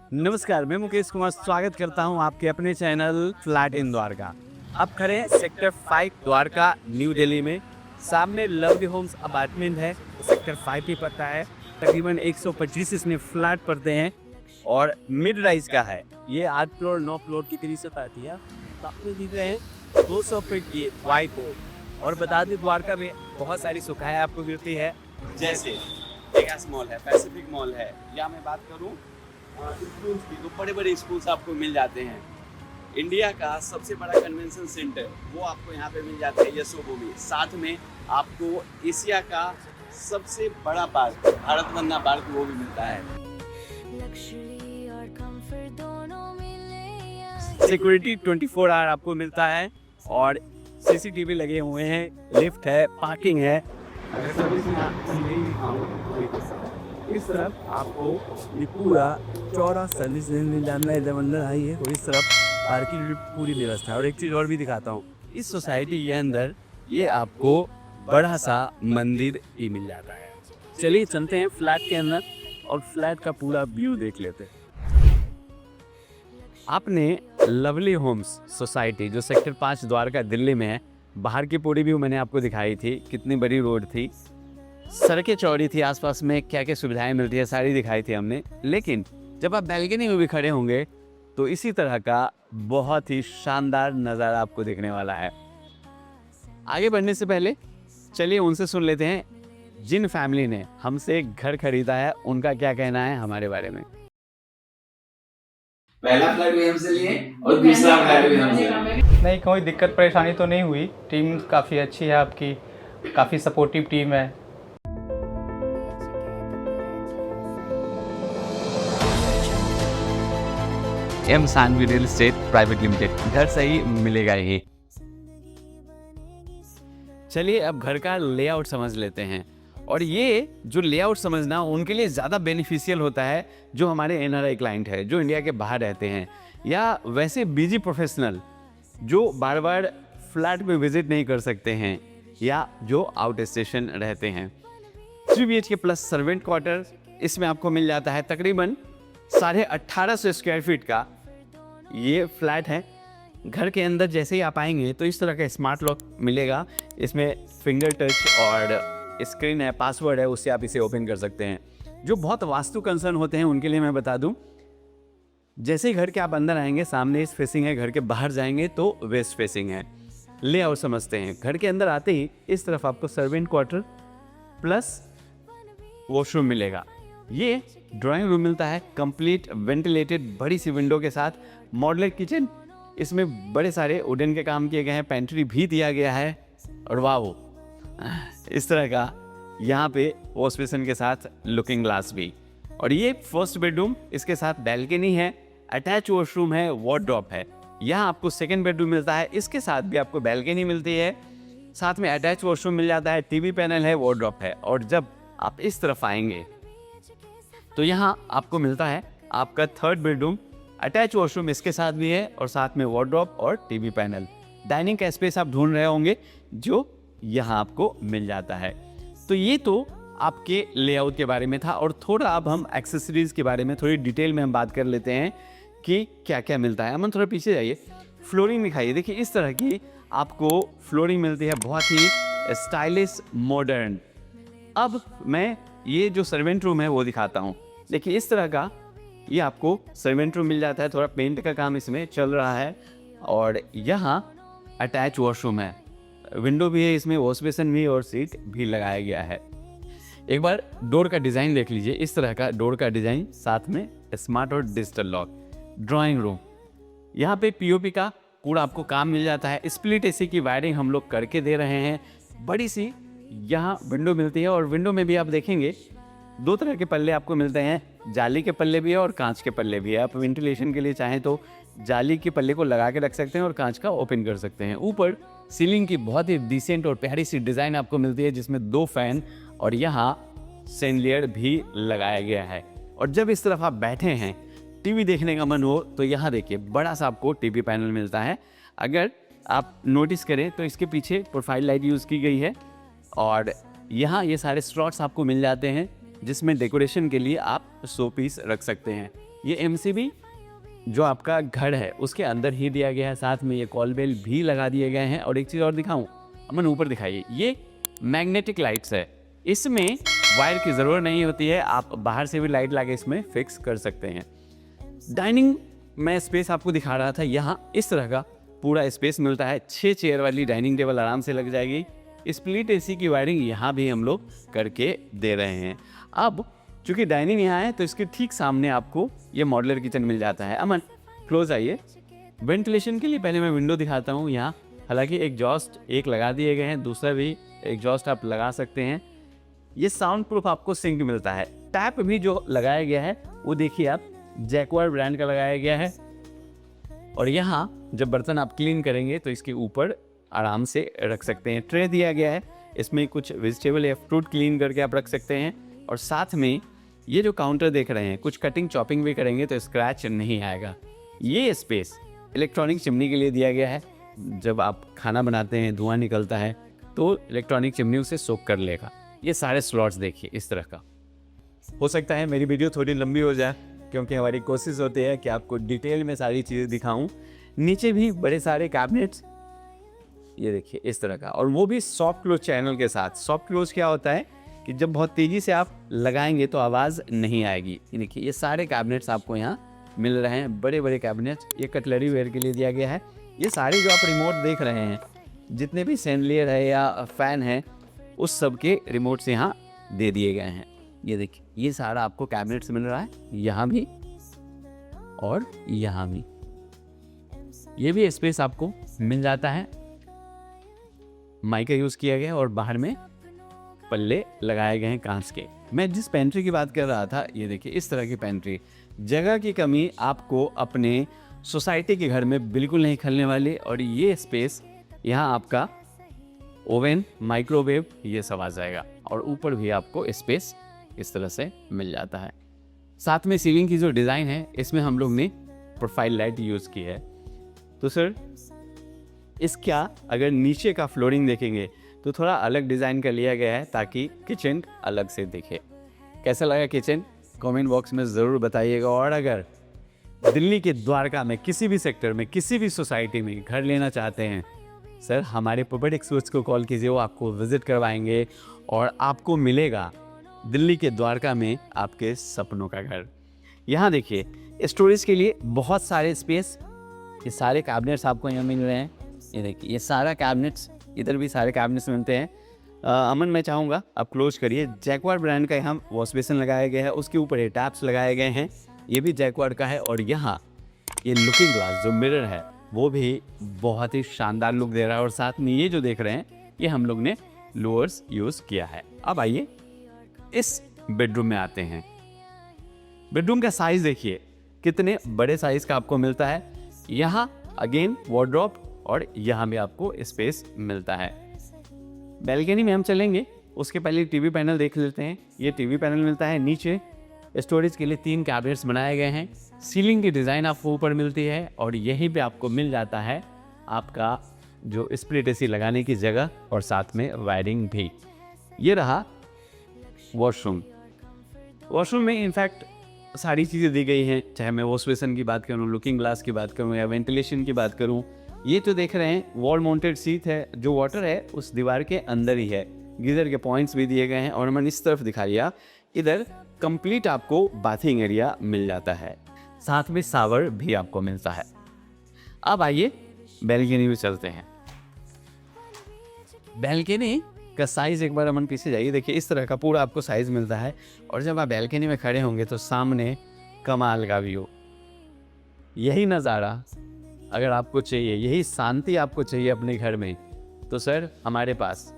नमस्कार, मैं मुकेश कुमार स्वागत करता हूं आपके अपने चैनल फ्लैट इन द्वारका। अब खड़े हैं सेक्टर 5 द्वारका न्यू दिल्ली में। सामने लवली होम्स अपार्टमेंट है, सेक्टर 5 ही पड़ता है। तकरीबन 125 इसमें फ्लैट पड़ते हैं और मिड राइज का है। ये 8 फ्लोर 9 फ्लोर की करीब आती है। आपको दिख रहे हैं 200 फीट की वाइड हो। और बता दें द्वारका में बहुत सारी सुविधाएं आपको मिलती है, जैसे विकास मॉल है, पैसिफिक मॉल है, या मैं बात करूँ स्कूल्स की तो बड़े बड़े स्कूल्स आपको मिल जाते हैं। इंडिया का सबसे बड़ा कन्वेंशन सेंटर वो आपको यहाँ पे मिल जाता है यशोभूमि। साथ में आपको एशिया का सबसे बड़ा पार्क भारत वंदना पार्क वो भी मिलता है। सिक्योरिटी 24 आवर आपको मिलता है और सीसीटीवी लगे हुए हैं, लिफ्ट है, पार्किंग है। इस तरफ आपको ये पूरा चौड़ा सर्विस अंदर आई है और इस तरफ पार्किंग की पूरी व्यवस्था है। और एक चीज़ और भी दिखाता हूँ, इस सोसाइटी के अंदर ये आपको बड़ा सा मंदिर ही मिल जाता है। चलिए चलते हैं फ्लैट के अंदर और फ्लैट का पूरा व्यू देख लेते हैं। आपने लवली होम्स सोसाइटी जो सेक्टर 5 द्वारका दिल्ली में है, बाहर की पूरी व्यू मैंने आपको दिखाई थी, कितनी बड़ी रोड थी, सड़कें चौड़ी थी, आसपास में क्या क्या सुविधाएं मिलती है सारी दिखाई थी हमने। लेकिन जब आप बैल्कनी में भी खड़े होंगे तो इसी तरह का बहुत ही शानदार नज़ारा आपको देखने वाला है। आगे बढ़ने से पहले चलिए उनसे सुन लेते हैं जिन फैमिली ने हमसे घर खरीदा है, उनका क्या कहना है हमारे बारे में। पहला फ्लैट भी हमसे लिए और दूसरा फ्लैट भी हमसे लिए। नहीं, कोई दिक्कत परेशानी तो नहीं हुई। टीम काफ़ी अच्छी है आपकी, काफ़ी सपोर्टिव टीम है। M Sanvi real estate private limited, घर सही मिलेगा ही। चलिए अब घर का लेआउट समझ लेते हैं। और ये जो लेआउट समझना उनके लिए ज़्यादा बेनिफिशियल होता है जो हमारे एनआरआई क्लाइंट है, जो इंडिया के बाहर रहते हैं, या वैसे बिजी प्रोफेशनल जो बार बार फ्लैट में विजिट नहीं कर सकते हैं, या जो आउट स्टेशन रहते हैं। 3 BHK प्लस सर्वेंट क्वार्टर इसमें आपको मिल जाता है। तकरीबन 1850 स्क्वायर फीट का ये फ्लैट है। घर के अंदर जैसे ही आप आएंगे तो इस तरह का स्मार्ट लॉक मिलेगा। इसमें फिंगर टच और स्क्रीन है, पासवर्ड है, उससे आप इसे ओपन कर सकते हैं। जो बहुत वास्तु कंसर्न होते हैं उनके लिए मैं बता दूं, जैसे ही घर के आप अंदर आएंगे सामने ईस्ट फेसिंग है, घर के बाहर जाएंगे तो वेस्ट फेसिंग है। लेआउट समझते हैं। घर के अंदर आते ही इस तरफ आपको सर्वेंट क्वार्टर प्लस वॉशरूम मिलेगा। ये ड्राइंग रूम मिलता है, कंप्लीट वेंटिलेटेड बड़ी सी विंडो के साथ। मॉडलर किचन, इसमें बड़े सारे वुडन के काम किए गए हैं, पेंट्री भी दिया गया है। और वाह, इस तरह का यहाँ पे वॉश बेसिन के साथ लुकिंग ग्लास भी। और ये फर्स्ट बेडरूम, इसके साथ बैल्कनी है, अटैच वॉशरूम है, वार्डरोब है। यहाँ आपको सेकंड बेडरूम मिलता है, इसके साथ भी आपको बैल्कनी मिलती है, साथ में अटैच वॉशरूम मिल जाता है, टीवी पैनल है, वार्डरोब है। और जब आप इस तरफ आएंगे तो यहाँ आपको मिलता है आपका थर्ड बेडरूम, अटैच वॉशरूम इसके साथ भी है और साथ में वार्डरोब और टीवी पैनल। डाइनिंग का स्पेस आप ढूंढ रहे होंगे जो यहाँ आपको मिल जाता है। तो ये तो आपके लेआउट के बारे में था। और थोड़ा अब हम एक्सेसरीज के बारे में थोड़ी डिटेल में हम बात कर लेते हैं कि क्या क्या मिलता है। अमन थोड़ा पीछे जाइए, फ्लोरिंग दिखाइए। देखिए इस तरह की आपको फ्लोरिंग मिलती है, बहुत ही स्टाइलिश मॉडर्न। अब मैं ये जो सर्वेंट रूम है वो दिखाता हूँ। देखिए इस तरह का ये आपको सर्वेंट रूम मिल जाता है, थोड़ा पेंट का काम इसमें चल रहा है। और यहाँ अटैच वॉशरूम है, विंडो भी है इसमें, वॉश बेसिन भी और सीट भी लगाया गया है। एक बार डोर का डिज़ाइन देख लीजिए, इस तरह का डोर का डिज़ाइन, साथ में स्मार्ट और डिजिटल लॉक। ड्राइंग रूम, यहाँ पे पीओपी का पूरा आपको काम मिल जाता है। स्प्लिट एसी की वायरिंग हम लोग करके दे रहे हैं। बड़ी सी यहाँ विंडो मिलती है और विंडो में भी आप देखेंगे 2 तरह के पल्ले आपको मिलते हैं, जाली के पल्ले भी है और कांच के पल्ले भी है। आप वेंटिलेशन के लिए चाहें तो जाली के पल्ले को लगा के रख सकते हैं और कांच का ओपन कर सकते हैं। ऊपर सीलिंग की बहुत ही डिसेंट और प्यारी सी डिज़ाइन आपको मिलती है, जिसमें 2 फैन और यहाँ सैंडलियर भी लगाया गया है। और जब इस तरफ आप बैठे हैं, टीवी देखने का मन हो, तो यहाँ देखिए बड़ा सा आपको टीवी पैनल मिलता है। अगर आप नोटिस करें तो इसके पीछे प्रोफाइल लाइट यूज़ की गई है और यहाँ ये सारे स्लॉट्स आपको मिल जाते हैं जिसमें डेकोरेशन के लिए आप शो पीस रख सकते हैं। ये एमसीबी जो आपका घर है उसके अंदर ही दिया गया है, साथ में ये कॉल बेल भी लगा दिए गए हैं। और एक चीज़ और दिखाऊं, अमन ऊपर दिखाइए, ये मैग्नेटिक लाइट्स है, इसमें वायर की ज़रूरत नहीं होती है, आप बाहर से भी लाइट लगा इसमें फिक्स कर सकते हैं। डाइनिंग में स्पेस आपको दिखा रहा था, यहाँ इस तरह का पूरा स्पेस मिलता है। 6 चेयर वाली डाइनिंग टेबल आराम से लग जाएगी। स्प्लिट एसी की वायरिंग यहाँ भी हम लोग करके दे रहे हैं। अब चूँकि डाइनिंग यहाँ है तो इसके ठीक सामने आपको ये मॉड्यूलर किचन मिल जाता है। अमन क्लोज आइए। वेंटिलेशन के लिए पहले मैं विंडो दिखाता हूँ। यहाँ हालांकि एग्जॉस्ट एक लगा दिए गए हैं, दूसरा भी एग्जॉस्ट आप लगा सकते हैं। ये साउंड प्रूफ आपको सिंक मिलता है। टैप भी जो लगाया गया है वो देखिए आप, जैक्वार ब्रांड का लगाया गया है। और यहाँ जब बर्तन आप क्लीन करेंगे तो इसके ऊपर आराम से रख सकते हैं। ट्रे दिया गया है, इसमें कुछ वेजिटेबल या फ्रूट क्लीन करके आप रख सकते हैं। और साथ में ये जो काउंटर देख रहे हैं, कुछ कटिंग चॉपिंग भी करेंगे तो स्क्रैच नहीं आएगा। ये स्पेस इलेक्ट्रॉनिक चिमनी के लिए दिया गया है। जब आप खाना बनाते हैं धुआं निकलता है तो इलेक्ट्रॉनिक चिमनी उसे सोक कर लेगा। ये सारे स्लॉट्स देखिए इस तरह का। हो सकता है मेरी वीडियो थोड़ी लंबी हो जाए क्योंकि हमारी कोशिश होती है कि आपको डिटेल में सारी चीज़ें दिखाऊं। नीचे भी बड़े सारे कैबिनेट्स, ये देखिए इस तरह का, और वो भी सॉफ्ट क्लोज चैनल के साथ। सॉफ्ट क्लोज क्या होता है कि जब बहुत तेज़ी से आप लगाएंगे तो आवाज़ नहीं आएगी। ये देखिए ये सारे कैबिनेट्स आपको यहाँ मिल रहे हैं, बड़े बड़े कैबिनेट्स। ये कटलरी वेयर के लिए दिया गया है। ये सारे जो आप रिमोट देख रहे हैं, जितने भी सैंडलियर है या फ़ैन है, उस सब के रिमोट्स यहाँ दे दिए गए हैं। ये देखिए ये सारा आपको कैबिनेट्स मिल रहा है, यहाँ भी और यहाँ भी। ये भी स्पेस आपको मिल जाता है। माइक का यूज़ किया गया और बाहर में पल्ले लगाए गए हैं कांच के। मैं जिस पेंट्री की बात कर रहा था, ये देखिए इस तरह की पेंट्री। जगह की कमी आपको अपने सोसाइटी के घर में बिल्कुल नहीं खलने वाली। और ये स्पेस यहाँ आपका ओवन, माइक्रोवेव, ये सब आ जाएगा। और ऊपर भी आपको स्पेस इस तरह से मिल जाता है। साथ में सीलिंग की जो डिज़ाइन है, इसमें हम लोग ने प्रोफाइल लाइट यूज़ की है। तो सर इसका अगर नीचे का फ्लोरिंग देखेंगे तो थोड़ा अलग डिज़ाइन का लिया गया है ताकि किचन अलग से दिखे। कैसा लगा किचन, कमेंट बॉक्स में ज़रूर बताइएगा। और अगर दिल्ली के द्वारका में किसी भी सेक्टर में, किसी भी सोसाइटी में घर लेना चाहते हैं, सर हमारे प्रॉपर्टी एक्सपर्ट्स को कॉल कीजिए, वो आपको विजिट करवाएंगे और आपको मिलेगा दिल्ली के द्वारका में आपके सपनों का घर। यहाँ देखिए स्टोरेज के लिए बहुत सारे स्पेस, ये सारे कैबिनेट्स आपको यहाँ मिल रहे हैं। ये देखिए ये सारा कैबिनेट्स, इधर भी सारे कैबिनेट्स मिलते हैं। अमन मैं चाहूँगा आप क्लोज करिए। जैक्वार ब्रांड का यहाँ वॉश बेसिन लगाया गया है, उसके ऊपर ये टैप्स लगाए गए हैं, ये भी जैक्वार का है। और यहाँ ये लुकिंग ग्लास जो मिरर है वो भी बहुत ही शानदार लुक दे रहा है। और साथ में ये जो देख रहे हैं ये हम लोग ने लोअर्स यूज़ किया है। अब आइए इस बेडरूम में आते हैं। बेडरूम का साइज़ देखिए कितने बड़े साइज़ का आपको मिलता है। यहाँ अगेन वार्डरोब और यहाँ भी आपको स्पेस मिलता है। बैल्कनी में हम चलेंगे, उसके पहले टीवी पैनल देख लेते हैं। ये टीवी पैनल मिलता है। नीचे स्टोरेज के लिए 3 कैबिनेट्स बनाए गए हैं। सीलिंग की डिज़ाइन आपको ऊपर मिलती है और यहीं पे आपको मिल जाता है आपका जो स्प्लिट एसी लगाने की जगह और साथ में वायरिंग भी। ये रहा वॉशरूम। वॉशरूम में इनफैक्ट सारी चीज़ें दी गई हैं, चाहे मैं वॉश बेसिन की बात करूँ, लुकिंग ग्लास की बात करूँ या वेंटिलेशन की बात करूँ। ये तो देख रहे हैं वॉल माउंटेड सीट है, जो वाटर है उस दीवार के अंदर ही है। गीजर के पॉइंट्स भी दिए गए हैं। और मैंने इस तरफ दिखाया, इधर कंप्लीट आपको बाथिंग एरिया मिल जाता है, साथ में शावर भी आपको मिलता है। अब आइए बैल्कनी में चलते हैं। बैल्कनी का साइज़ एक बार अमन पीछे जाइए, देखिए इस तरह का पूरा आपको साइज़ मिलता है। और जब आप बैल्कनी में खड़े होंगे तो सामने कमाल का व्यू। यही नज़ारा अगर आपको चाहिए, यही शांति आपको चाहिए अपने घर में, तो सर हमारे पास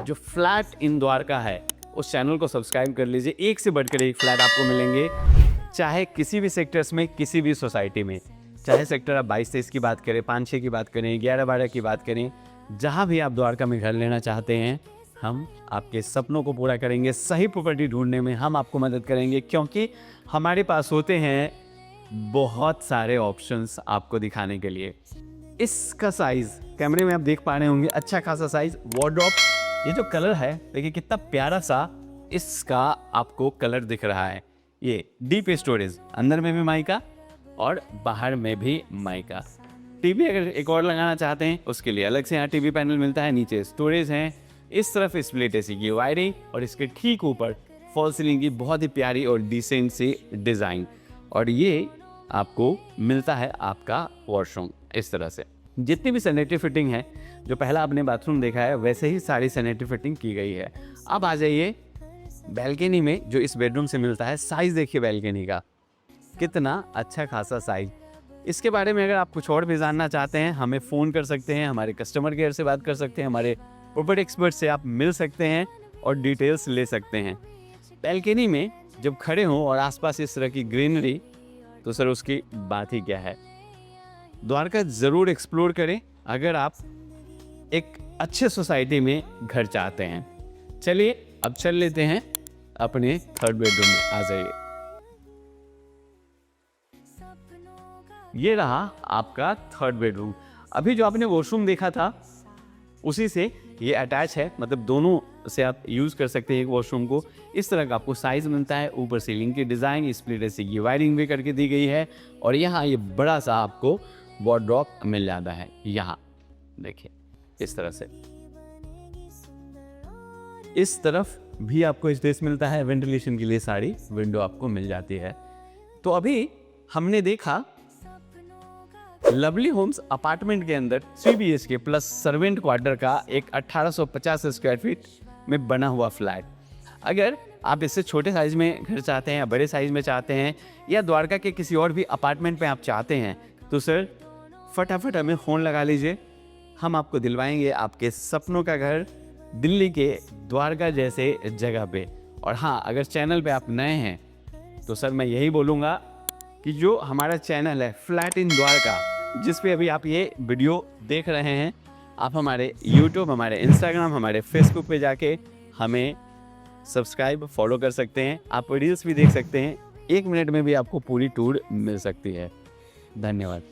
जो फ्लैट इन द्वारका है उस चैनल को सब्सक्राइब कर लीजिए। एक से बढ़कर एक फ्लैट आपको मिलेंगे, चाहे किसी भी सेक्टर्स में, किसी भी सोसाइटी में। चाहे सेक्टर आप 22-23 की बात करें, 5-6 की बात करें, 11-12 की बात करें, जहाँ भी आप द्वारका में घर लेना चाहते हैं, हम आपके सपनों को पूरा करेंगे। सही प्रॉपर्टी ढूंढने में हम आपको मदद करेंगे, क्योंकि हमारे पास होते हैं बहुत सारे ऑप्शंस आपको दिखाने के लिए। इसका साइज़ कैमरे में आप देख पा रहे होंगे, अच्छा खासा साइज़। वार्डरोब, ये जो कलर है देखिए कितना प्यारा सा इसका आपको कलर दिख रहा है। ये डीप स्टोरेज, अंदर में भी माइका और बाहर में भी माइका। टीवी अगर एक और लगाना चाहते हैं उसके लिए अलग से यहाँ टीवी पैनल मिलता है, नीचे स्टोरेज है, इस तरफ स्प्लिट एसी की वायरिंग और इसके ठीक ऊपर फॉल सीलिंग की बहुत ही प्यारी और डिसेंट सी डिज़ाइन। और ये आपको मिलता है आपका वॉशरूम इस तरह से। जितनी भी सैनिटरी फिटिंग है, जो पहला आपने बाथरूम देखा है वैसे ही सारी सैनिटरी फिटिंग की गई है। अब आ जाइए बैल्कनी में, जो इस बेडरूम से मिलता है। साइज़ देखिए बैल्कनी का, कितना अच्छा खासा साइज़। इसके बारे में अगर आप कुछ और भी जानना चाहते हैं, हमें फ़ोन कर सकते हैं, हमारे कस्टमर केयर से बात कर सकते हैं, हमारे प्रॉपर्टी एक्सपर्ट से आप मिल सकते हैं और डिटेल्स ले सकते हैं। बैल्कनी में जब खड़े हों और आसपास इस तरह की ग्रीनरी, तो सर उसकी बात ही क्या है। द्वारका ज़रूर एक्सप्लोर करें अगर आप एक अच्छे सोसाइटी में घर चाहते हैं। चलिए अब चल लेते हैं अपने थर्ड बेडरूम में। आ जाइए, ये रहा आपका थर्ड बेडरूम। अभी जो आपने वॉशरूम देखा था उसी से ये अटैच है, मतलब दोनों से आप यूज़ कर सकते हैं एक वॉशरूम को। इस तरह का आपको साइज़ मिलता है। ऊपर सीलिंग की डिज़ाइन, स्प्लिट एसी की वायरिंग भी करके दी गई है। और यहाँ ये बड़ा सा आपको वार्डरोब मिल जाता है। यहाँ देखिए इस तरह से, इस तरफ भी आपको स्पेस मिलता है, वेंटिलेशन के लिए सारी विंडो आपको मिल जाती है। तो अभी हमने देखा लवली होम्स अपार्टमेंट के अंदर 3 BHK प्लस सर्वेंट क्वार्टर का एक 1850 स्क्वायर फीट में बना हुआ फ्लैट। अगर आप इससे छोटे साइज़ में घर चाहते हैं या बड़े साइज़ में चाहते हैं, या द्वारका के किसी और भी अपार्टमेंट में आप चाहते हैं, तो सर फटाफट हमें फ़ोन लगा लीजिए। हम आपको दिलवाएंगे आपके सपनों का घर दिल्ली के द्वारका जैसे जगह पे। और हाँ, अगर चैनल पे आप नए हैं तो सर मैं यही बोलूँगा कि जो हमारा चैनल है फ्लैट इन द्वारका, जिस पे अभी आप ये वीडियो देख रहे हैं, आप हमारे YouTube, हमारे Instagram, हमारे Facebook पे जाके हमें सब्सक्राइब फॉलो कर सकते हैं। आप रील्स भी देख सकते हैं। 1 मिनट में भी आपको पूरी टूर मिल सकती है। धन्यवाद।